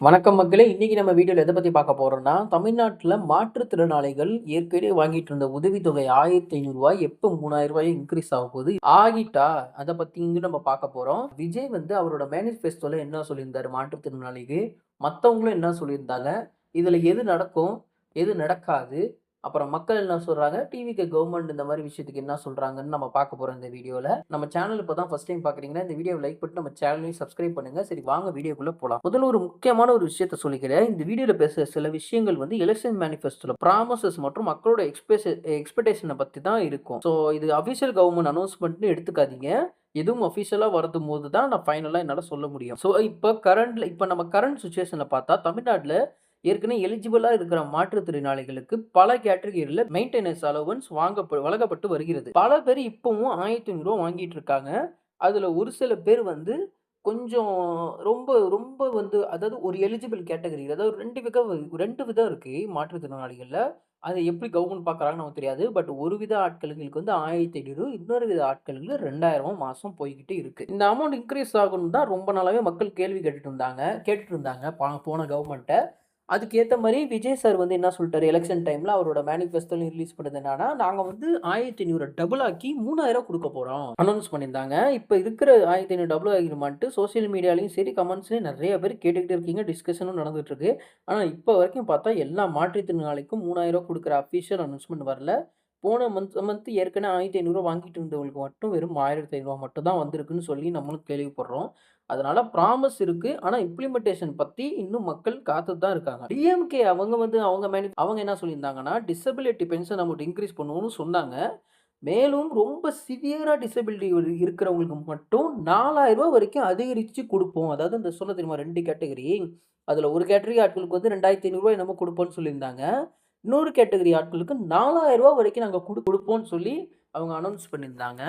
வணக்கம் மக்களே! இன்னைக்கு நம்ம வீடியோல எத பத்தி பார்க்க போறோம்னா, தமிழ்நாட்டுல மாற்றுத்திறனாளிகள் ஏற்கனவே வாங்கிட்டு இருந்த உதவித்தொகை ரூ. 1500 எப்ப ரூ. 3000 இன்கிரீஸ் ஆகப்போகுது? ஆகிட்டா? அத பத்தி இங்க நம்ம பார்க்க போறோம். விஜய் வந்து அவரோட மேனிஃபெஸ்டோல என்ன சொல்லியிருந்தாரு மாற்றுத்திறனாளிக்கு? மத்தவங்களும் என்ன சொல்லியிருந்தாங்க? இதுல எது நடக்கும்? எது நடக்காது? அப்புறம் மக்கள் என்ன சொல்றாங்க? டிவிக்கு கவர்மெண்ட் இந்த மாரி விஷயத்துக்கு என்ன சொல்றாங்கன்னு நம்ம பார்க்க போறோம் இந்த வீடியோல. நம்ம சேனல் இப்ப தான் ஃபர்ஸ்ட் டைம் பார்க்குறீங்கன்னா, இந்த வீடியோவ லைக் பண்ணிட்டு நம்ம சேனலையும் சப்ஸ்கிரைப் பண்ணுங்க. சரி வாங்க வீடியோக்குள்ள போலாம். முதல்ல ஒரு முக்கியமான ஒரு விஷயத்த சொல்லிக்கிறேன். இந்த வீடியோல பேசுற சில விஷயங்கள் வந்து எலக்ஷன் மேனிஃபெஸ்டோல ப்ராமிசஸ் மற்றும் மக்களோட எக்ஸ்பெக்டேஷன பத்தி தான் இருக்கும். ஸோ இது அஃபிஷியல் கவர்மெண்ட் அனௌன்ஸ்மெண்ட்ன்னு எடுத்துக்காதீங்க. எதுவும் அஃபிஷியலா வருதும்போது தான் நான் ஃபைனலா என்னால சொல்ல முடியும். ஸோ இப்ப நம்ம கரண்ட் சிச்சுவேஷன்ல பார்த்தா தமிழ்நாட்ல ஏற்கனவே எலிஜிபிளா இருக்கிற மாற்றுத்திறனாளிகளுக்கு பல கேட்டகரியில மெயின்டெனன்ஸ் அலோவன்ஸ் வழங்கப்பட்டு வருகிறது. பல பேர் இப்பவும் ரூ. 1500 வாங்கிட்டு இருக்காங்க. அதுல ஒரு சில பேர் வந்து கொஞ்சம் ரொம்ப ரொம்ப வந்து அதாவது ஒரு எலிஜிபிள் கேட்டகரி அதாவது 2 விதம் இருக்கு மாற்றுத்திறனாளிகள்ல. அத எப்படி கவர்மெண்ட் பார்க்குறாங்கன்னு நமக்கு தெரியாது. பட் ஒரு வித ஆட்களுங்களுக்கு வந்து 1500 இன்னொரு வித ஆட்களுக்கு ரூ. 2000 மாசம் போய்க்கிட்டு இருக்கு. இந்த அமௌண்ட் இன்கிரீஸ் ஆகணும்னு தான் ரொம்ப நாளாவே மக்கள் கேள்வி கேட்டுட்டு இருந்தாங்க போன கவர்மெண்ட்ட. அதுக்கேத்த மாரி விஜய் சார் வந்து என்ன சொல்ட்டாரு, எலக்ஷன் டைம்ல அவரோட மேனிஃபெஸ்டோல ரிலீஸ் பண்ணது என்னன்னா, நாங்க வந்து 1500 டபுள் ஆக்கி ரூ. 3000 குடுக்க போறோம். அனௌன்ஸ் பண்ணியிருந்தாங்க. இப்ப இருக்கிற 1500 டபுள் ஆக்கிருமான்ட்டு சோசியல் மீடியாலயும் சரி, கமெண்ட்ஸ்லயும் நெறைய பேர் கேட்டுக்கிட்டே இருக்கீங்க. டிஸ்கஷனும் நடந்துட்டு இருக்கு. ஆனா, இப்ப வரைக்கும் பார்த்தா எல்லா மாற்றுத்திறனாளிக்கும் ரூ. 3000 குடுக்குற அஃபிஷியல் அனௌன்ஸ்மென்ட் வரல. போன மந்த் ஏற்கனவே ரூ. 1500 வாங்கிட்டு இருந்தவங்களுக்கு மட்டும் வெறும் ரூ. 1500 மட்டும் தான் வந்திருக்குன்னு சொல்லி நம்மளும் கேள்விப்படுறோம். அதனால ப்ராமிஸ் இருக்கு. ஆனா இம்ப்ளிமெண்டேஷன் பத்தி இன்னும் மக்கள் காத்துட்டு தான் இருக்காங்க. டிஎம்கே அவங்க வந்து அவங்க என்ன சொல்லியிருந்தாங்கன்னா, டிசபிலிட்டி பென்ஷன் அமௌண்ட் இன்கிரீஸ் பண்ணுவோம்னு சொன்னாங்க. மேலும் ரொம்ப சிவியரா டிசபிலிட்டி இருக்கிறவங்களுக்கு மட்டும் ரூ. 4000 வரைக்கும் அதிகரிச்சு குடுப்போம். அதாவது இந்த சொன்னேன் தெரியுமா 2 கேட்டகரி. அதுல ஒரு கேட்டகரி ஆட்களுக்கு வந்து ரூ. 2500 என்னமோ குடுப்போம்ன்னு சொல்லியிருந்தாங்க. இன்னொரு கேட்டகரி ஆட்களுக்கு ரூ. 4000 வரைக்கும் நாங்க குடுப்போம்ன்னு சொல்லி அவங்க அனௌன்ஸ் பண்ணியிருந்தாங்க.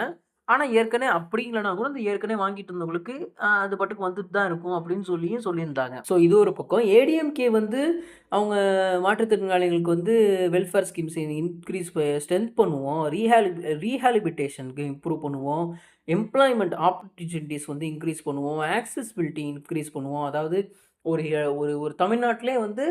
ஆனா, ஏற்கனவே அப்படி இல்லன்னா கூட, இந்த ஏற்கனவே வாங்கிட்டு இருந்தவங்களுக்கு அது பாட்டுக்கு வந்துட்டு தான் இருக்கும் அப்படின்னு சொல்லியிருந்தாங்க. ஸோ இது ஒரு பக்கம். ஏடிஎம்கே வந்து அவங்க மாற்றுத்திறனாளிகளுக்கு வந்து வெல்ஃபேர் ஸ்கீம்ஸ் இன்கிரீஸ் ஸ்ட்ரென்த் பண்ணுவோம். ரீஹாபிலிட்டேஷனுக்கு இம்ப்ரூவ் பண்ணுவோம். எம்ப்ளாய்மென்ட் ஆப்பர்ச்சுனிட்டீஸ் வந்து இன்கிரீஸ் பண்ணுவோம். ஆக்சஸிபிலிட்டி இன்கிரீஸ் பண்ணுவோம். அதாவது ஒரு ஒரு ஒரு தமிழ்நாட்டிலே வந்து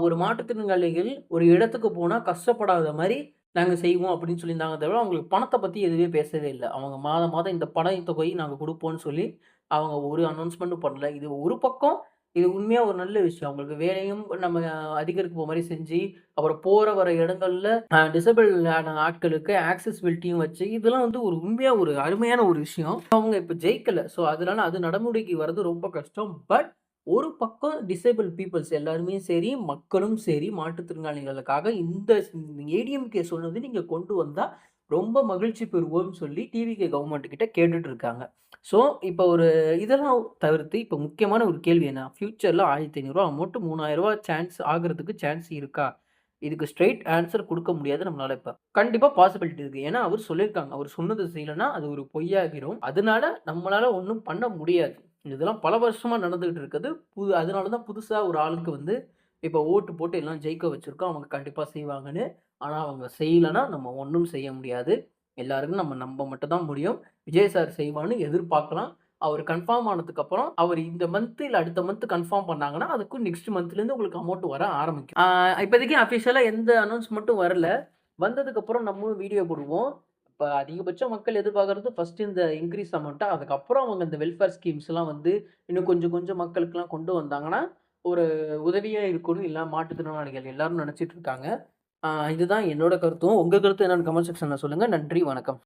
ஒரு மாற்றுத்திறனாளிகள் ஒரு இடத்துக்கு போனா கஷ்டப்படாத மாரி நாங்க செய்வோம் அப்படின்னு சொல்லியிருந்தாங்க தவிர, அவங்களுக்கு பணத்த பத்தி எதுவுமே பேசவே இல்ல. அவங்க மாதம் மாதம் இந்த பணத் தொகை நாங்க குடுப்போம்ன்னு சொல்லி, அவங்க ஒரு அனௌன்ஸ்மென்ட்டும் பண்ணல. இது ஒரு பக்கம் இது உண்மையா ஒரு நல்ல விஷயம். அவங்களுக்கு வேலையும் நம்ம அதிகரிப்பு மாரி செஞ்சு, அப்புறம் போற வர இடங்கள்ல டிசபிள் ஆன ஆட்களுக்கு ஆக்சஸிபிலிட்டியும் வச்சு, இதெல்லாம் வந்து ஒரு உண்மையா ஒரு அருமையான ஒரு விஷயம். அவங்க இப்ப ஜெயிக்கல. ஸோ அதனால அது நடைமுறைக்கு வர்றது ரொம்ப கஷ்டம். பட் ஒரு பக்கம் டிசேபிள் பீப்பிள்ஸ் எல்லாருமே சரி, மக்களும் சரி, மாற்றுத்திறனாளிகளுக்காக இந்த ஏடிஎம்கே சொன்னது நீங்க கொண்டு வந்தா ரொம்ப மகிழ்ச்சி பெறுவோம்னு சொல்லி டிவிகே கவர்மெண்ட் கிட்ட கேட்டுட்டு இருக்காங்க. ஸோ, இப்ப ஒரு இதெல்லாம் தவிர்த்து இப்ப முக்கியமான ஒரு கேள்வி என்ன? ஃபியூச்சர்ல ரூ. 1500 அமௌண்ட் ரூ. 3000 சான்ஸ் இருக்கா? இதுக்கு ஸ்ட்ரெய்ட் ஆன்ஸர் குடுக்க முடியாது நம்மளால இப்ப. கண்டிப்பா பாசிபிலிட்டி இருக்கு. ஏன்னா, அவர் சொல்லியிருக்காங்க. அவர் சொன்னது செய்யலன்னா, அது ஒரு பொய்யாகிரும். அதனால நம்மளால ஒண்ணும் பண்ண முடியாது. இதெல்லாம் பல வருஷமா நடந்துகிட்டு இருக்குது. அதனால தான் புதுசா ஒரு ஆளுக்கு வந்து இப்ப ஓட்டு போட்டு எல்லாம் ஜெயிக்க வச்சிருக்கோம். அவங்க கண்டிப்பா செய்வாங்கன்னு. ஆனா, அவங்க செய்யலன்னா நம்ம ஒண்ணும் செய்ய முடியாது. எல்லாருக்கும் நம்ம நம்ப மட்டும் தான் முடியும். விஜய் சார் செய்வான்னு எதிர்பார்க்கலாம். அவரு கன்ஃபார்ம் ஆனதுக்கு அப்புறம், அவரு இந்த மந்த் இல்ல அடுத்த மந்த் கன்ஃபார்ம் பண்ணாங்கன்னா, அதுக்கும் நெக்ஸ்ட் மந்த்லேருந்து உங்களுக்கு அமௌண்ட் வர ஆரம்பிக்கும். இப்போதைக்கு அஃபிஷியலா எந்த அனௌன்ஸ்மென்ட்டும் வரல. வந்ததுக்கப்புறம் நம்மளும் வீடியோ போடுவோம். இப்ப அதிகபட்ச மக்கள் எதிர்பார்க்கிறது ஃபர்ஸ்ட் இந்த இன்கிரீஸ் அமௌண்ட்டா, அதுக்கப்புறம் அவங்க இந்த வெல்ஃபேர் ஸ்கீம்ஸ்லாம் வந்து இன்னும் கொஞ்சம் கொஞ்சம் மக்களுக்குலாம் கொண்டு வந்தாங்கன்னா, ஒரு உதவியா இருக்கும்னு எல்லா மாற்றுத்திறனாளிகள் எல்லாரும் நெனச்சிட்டு இருக்காங்க. இதுதான் என்னோட கருத்தும். உங்க கருத்து என்னன்னு கமெண்ட் செக்ஷன்ல சொல்லுங்க. நன்றி, வணக்கம்.